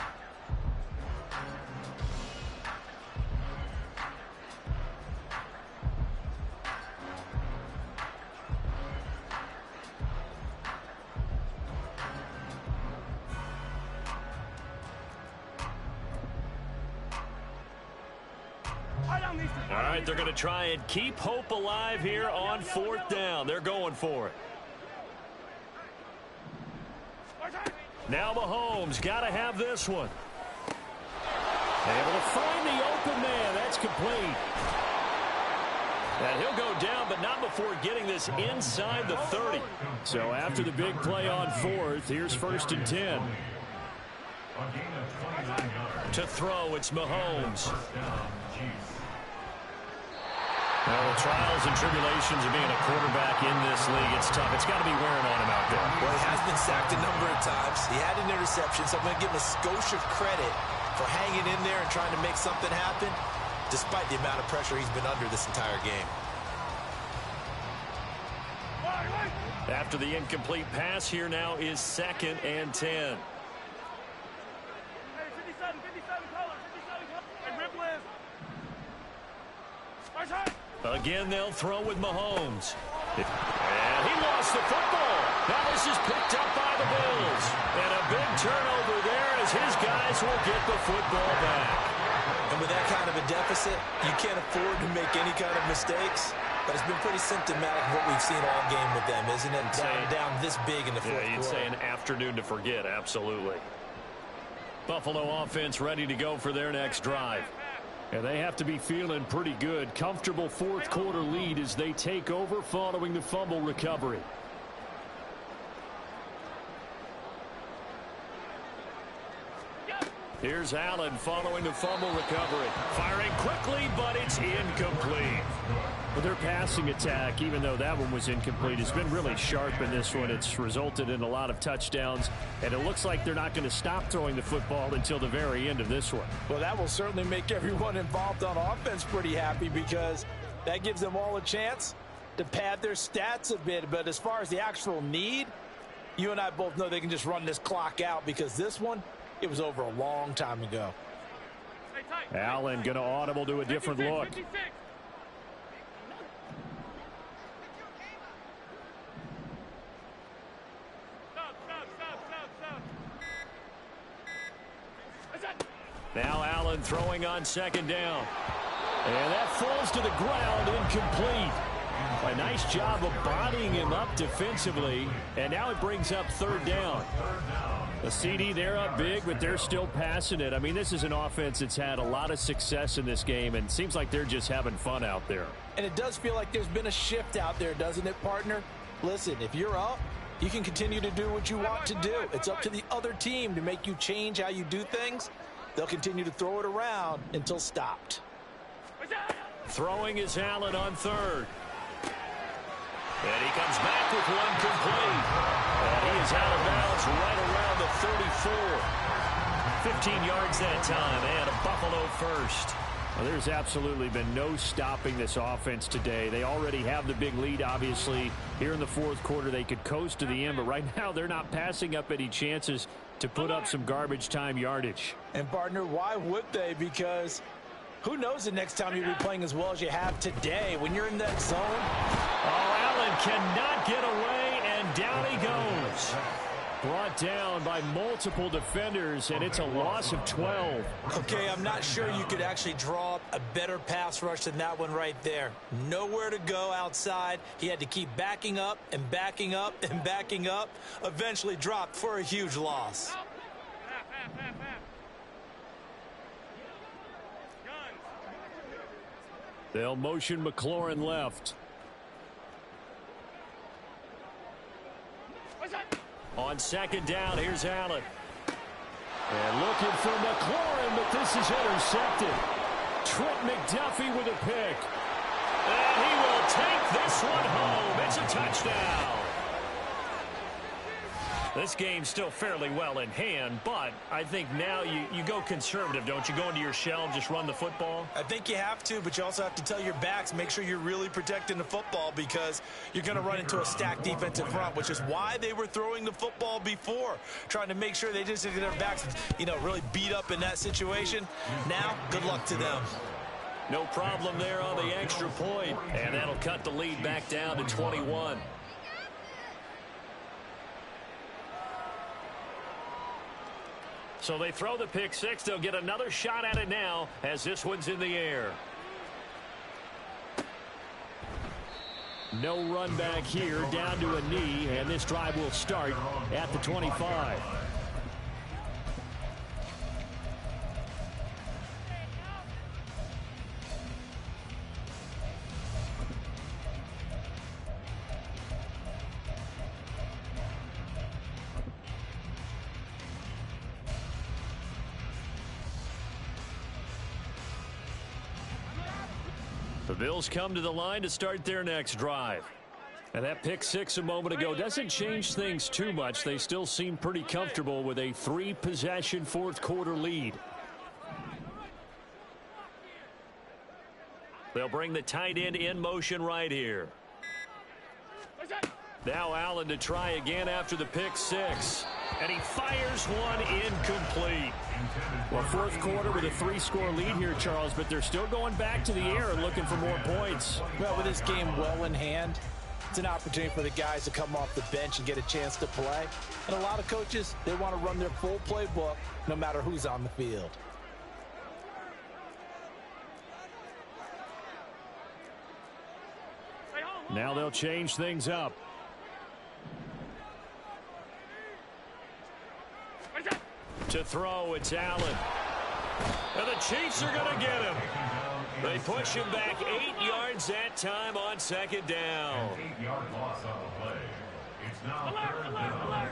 All right, they're going to try and keep hope alive here on 4th down. They're going for it. Now Mahomes got to have this one. Able to find the open man. That's complete. And he'll go down, but not before getting this inside the 30. So after the big play on 4th, here's 1st and 10. To throw, it's Mahomes. Well, the trials and tribulations of being a quarterback in this league, it's tough. It's got to be wearing on him out there. Well, he has been sacked a number of times. He had an interception, so I'm going to give him a skosh of credit for hanging in there and trying to make something happen, despite the amount of pressure he's been under this entire game. After the incomplete pass, here now is 2nd and 10. Hey, 57 color. Hey, rip live. Again, they'll throw with Mahomes. And he lost the football. Now this is picked up by the Bills. And a big turnover there as his guys will get the football back. And with that kind of a deficit, you can't afford to make any kind of mistakes. But it's been pretty symptomatic of what we've seen all game with them, isn't it? Down this big in the 4th quarter. You'd say an afternoon to forget, absolutely. Buffalo offense ready to go for their next drive. And they have to be feeling pretty good. Comfortable 4th quarter lead as they take over following the fumble recovery. Here's Allen following the fumble recovery. Firing quickly, but it's incomplete. Well, their passing attack, even though that one was incomplete, has been really sharp in this one. It's resulted in a lot of touchdowns, and it looks like they're not going to stop throwing the football until the very end of this one. Well, that will certainly make everyone involved on offense pretty happy because that gives them all a chance to pad their stats a bit. But as far as the actual need, you and I both know they can just run this clock out because this one, it was over a long time ago. Allen going to audible to a different look. Now Allen throwing on second down. And that falls to the ground, incomplete. A nice job of bodying him up defensively. And now it brings up third down. The CD, they're up big, but they're still passing it. I mean, this is an offense that's had a lot of success in this game, and it seems like they're just having fun out there. And it does feel like there's been a shift out there, doesn't it, partner? Listen, if you're up, you can continue to do what you want to do. It's up to the other team to make you change how you do things. They'll continue to throw it around until stopped. Throwing is Allen on third. And he comes back with one complete. And he is out of bounds right around the 34. 15 yards that time, and a Buffalo first. Well, there's absolutely been no stopping this offense today. They already have the big lead, obviously. Here in the fourth quarter, they could coast to the end, but right now they're not passing up any chances to put up some garbage time yardage. And, partner, why would they? Because who knows the next time you'll be playing as well as you have today. When you're in that zone. Oh, Allen cannot get away, and down he goes. Brought down by multiple defenders, and it's a loss of 12. Okay, I'm not sure you could actually draw up a better pass rush than that one right there. Nowhere to go outside. He had to keep backing up and backing up and backing up. Eventually dropped for a huge loss. They'll motion McLaurin left. On second down, here's Allen. And looking for McLaurin, but this is intercepted. Trent McDuffie with a pick. And he will take this one home. It's a touchdown. This game's still fairly well in hand, but I think now you go conservative, don't you? Go into your shell and just run the football? I think you have to, but you also have to tell your backs, make sure you're really protecting the football because you're going to run into a stacked defensive front, which is why they were throwing the football before, trying to make sure they just get their backs, really beat up in that situation. Now, good luck to them. No problem there on the extra point, and that'll cut the lead back down to 21. So they throw the pick six. They'll get another shot at it now as this one's in the air. No run back here, down to a knee, and this drive will start at the 25. The Bills come to the line to start their next drive. And that pick six a moment ago doesn't change things too much. They still seem pretty comfortable with a three-possession fourth-quarter lead. They'll bring the tight end in motion right here. Now Allen to try again after the pick six. And he fires one incomplete. Well, fourth quarter with a three-score lead here, Charles, but they're still going back to the air and looking for more points. Well, with this game well in hand, it's an opportunity for the guys to come off the bench and get a chance to play. And a lot of coaches, they want to run their full playbook no matter who's on the field. Now they'll change things up. To throw, it's Allen. And the Chiefs are going to get him. They push him back 8 yards that time on second down. 8-yard loss on the play. It's now third down.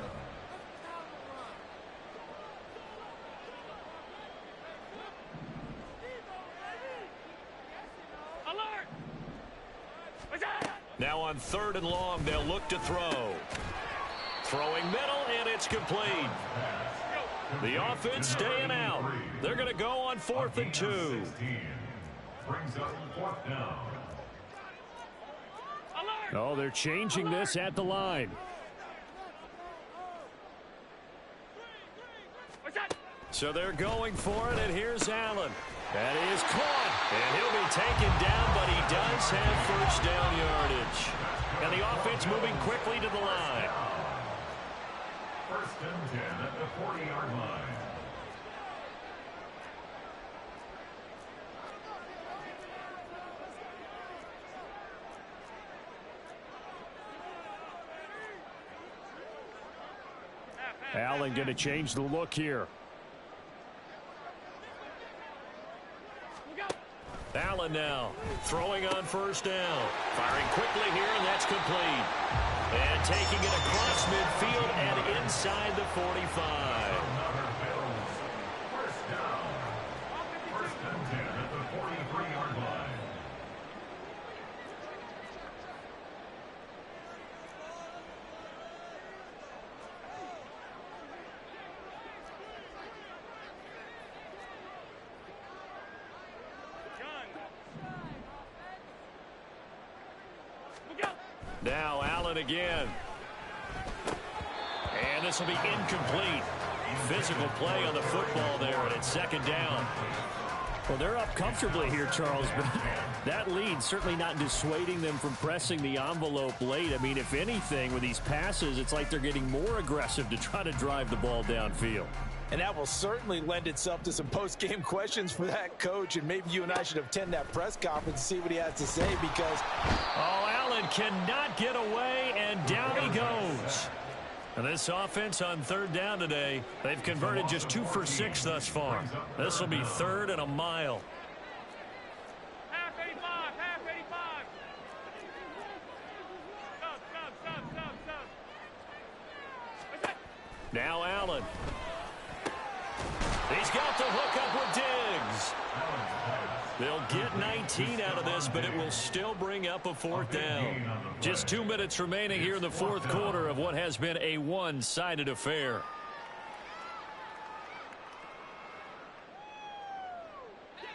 Now on 3rd and long, they'll look to throw. Throwing middle, and it's complete. The offense staying out. They're going to go on 4th and 2. Brings up 4th down. Oh, they're changing this at the line. So they're going for it, and here's Allen. That is caught, and he'll be taken down, but he does have first down yardage. And the offense moving quickly to the line. 1st and 10 at the 40-yard line. Allen going to change the look here. Allen now throwing on 1st down. Firing quickly here, and that's complete. And taking it across midfield and inside the 45. First down. 1st and 10 at the 43-yard line. Now Allen again. And this will be incomplete. Physical play on the football there, and it's 2nd down. Well, they're up comfortably here, Charles, but that lead certainly not dissuading them from pressing the envelope late. I mean, if anything, with these passes, it's like they're getting more aggressive to try to drive the ball downfield. And that will certainly lend itself to some post-game questions for that coach, and maybe you and I should attend that press conference and see what he has to say, because Allen cannot get away, and down he goes. And this offense on 3rd down today, they've converted just 2 for 6 thus far. This will be 3rd and a mile. Half 85, half 85. Stop. Now Allen. He's got the hook up with Diggs. They'll get 19 out of this, but it will still bring up a 4th down. Just 2 minutes remaining here in the 4th quarter of what has been a one-sided affair.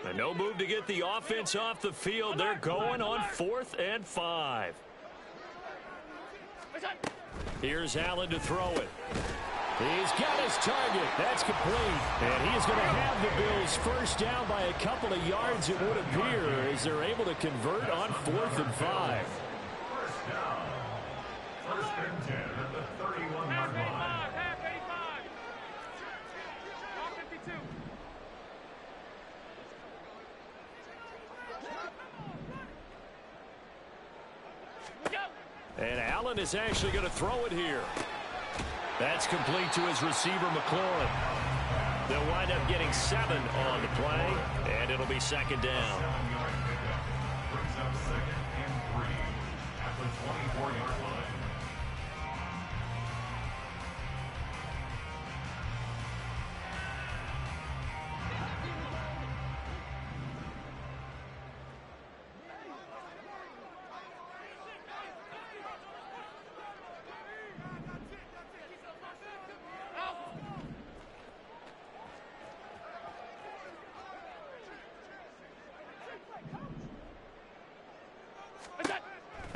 And no move to get the offense off the field. They're going on 4th and 5. Here's Allen to throw it. He's got his target. That's complete. And he is going to have the Bills first down by a couple of yards, it would appear, as they're able to convert on 4th and 5. First down. 1st and 10 at the 31-yard line. Half 85. Half 52. And Allen is actually going to throw it here. That's complete to his receiver, McLaurin. They'll wind up getting 7 on the play, and it'll be 2nd down. Brings up 2nd and 3 at the 24-yard line.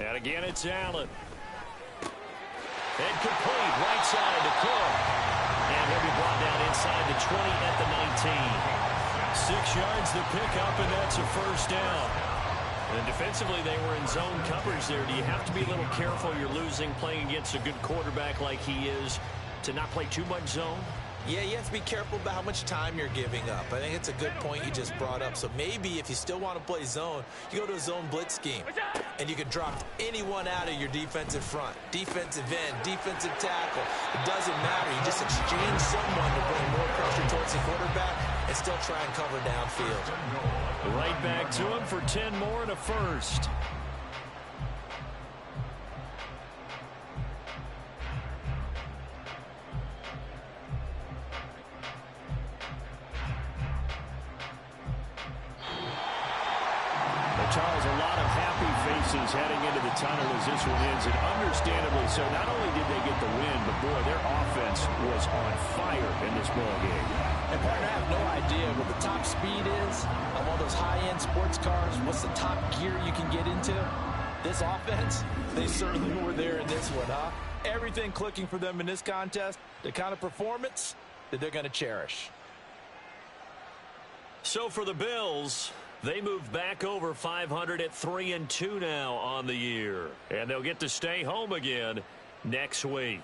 And again, it's Allen. And complete, right side to Cook. And he'll be brought down inside the 20 at the 19. 6 yards to pick up, and that's a first down. And defensively, they were in zone coverage there. Do you have to be a little careful? You're losing, playing against a good quarterback like he is, to not play too much zone? yeah, you have to be careful about how much time you're giving up. I think it's a good point you just brought up. So maybe if you still want to play zone, you go to a zone blitz scheme, and you can drop anyone out of your defensive front, defensive end, defensive tackle. It doesn't matter. You just exchange someone to bring more pressure towards the quarterback and still try and cover downfield. Right back to him for 10 more and a first. Charles, a lot of happy faces heading into the tunnel as this one ends, and understandably so. Not only did they get the win, but, boy, their offense was on fire in this ball game. And, partner, I have no idea what the top speed is of all those high-end sports cars. What's the top gear you can get into? This offense, they certainly were there in this one, huh? Everything clicking for them in this contest, the kind of performance that they're going to cherish. So for the Bills, they move back over 500 at 3-2 now on the year. And they'll get to stay home again next week.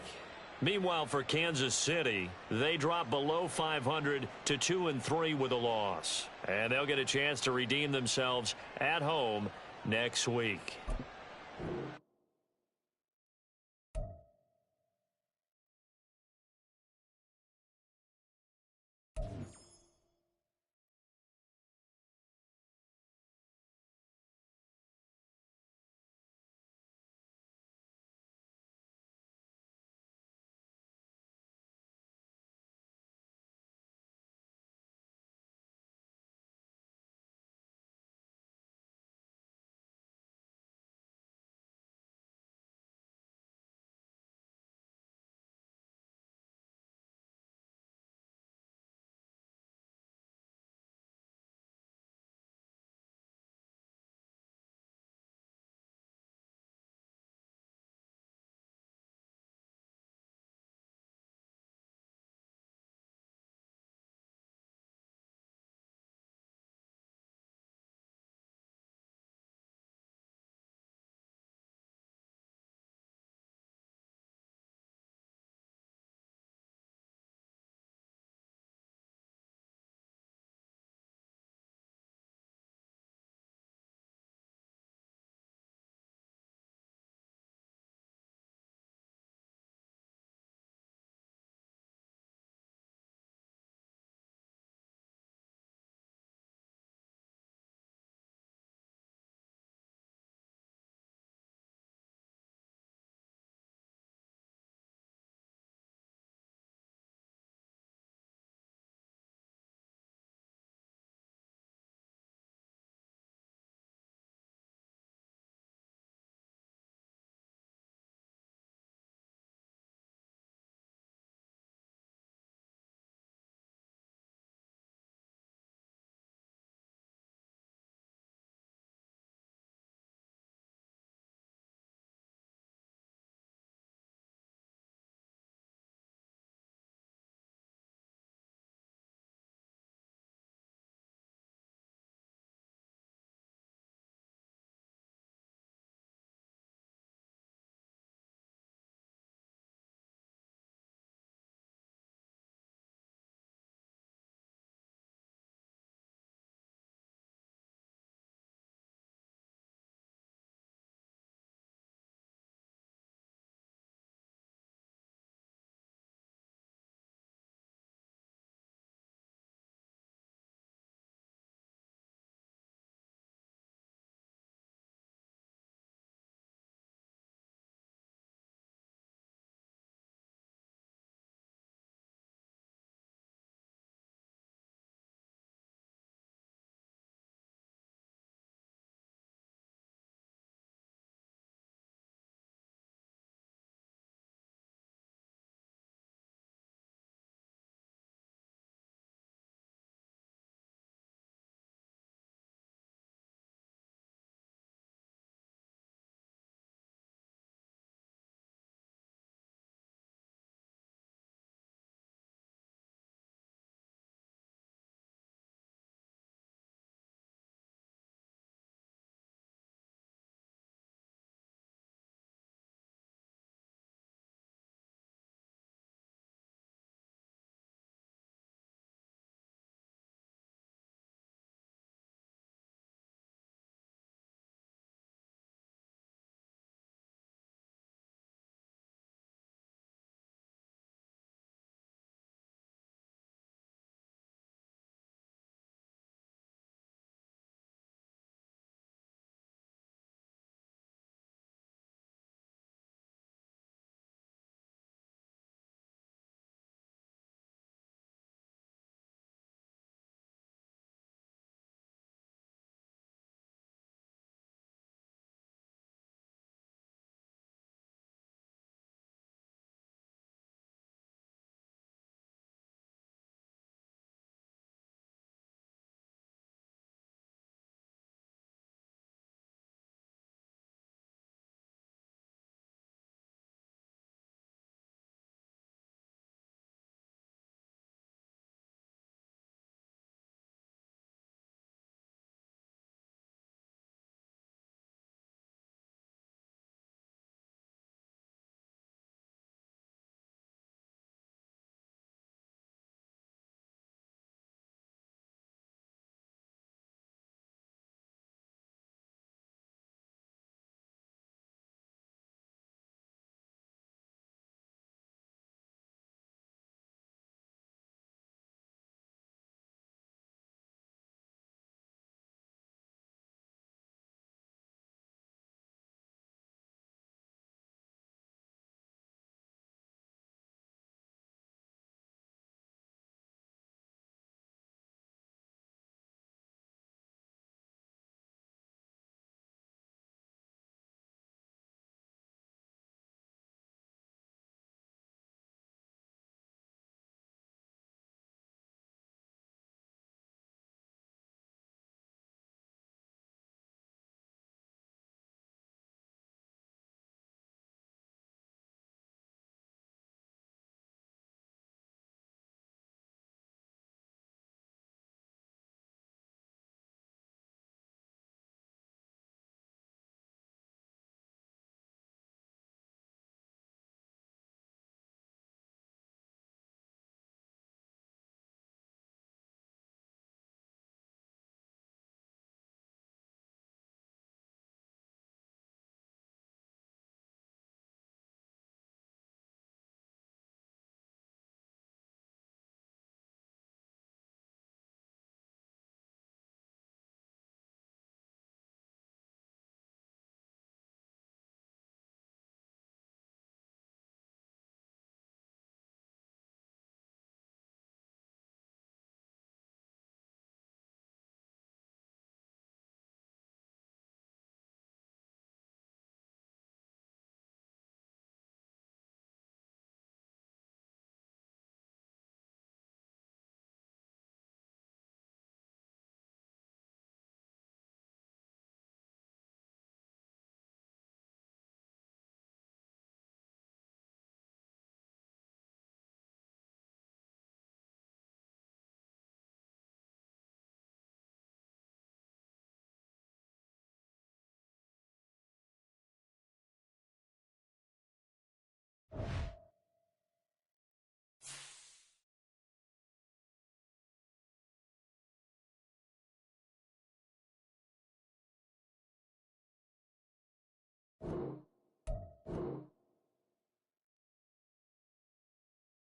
Meanwhile, for Kansas City, they drop below 500 to 2-3 with a loss. And they'll get a chance to redeem themselves at home next week.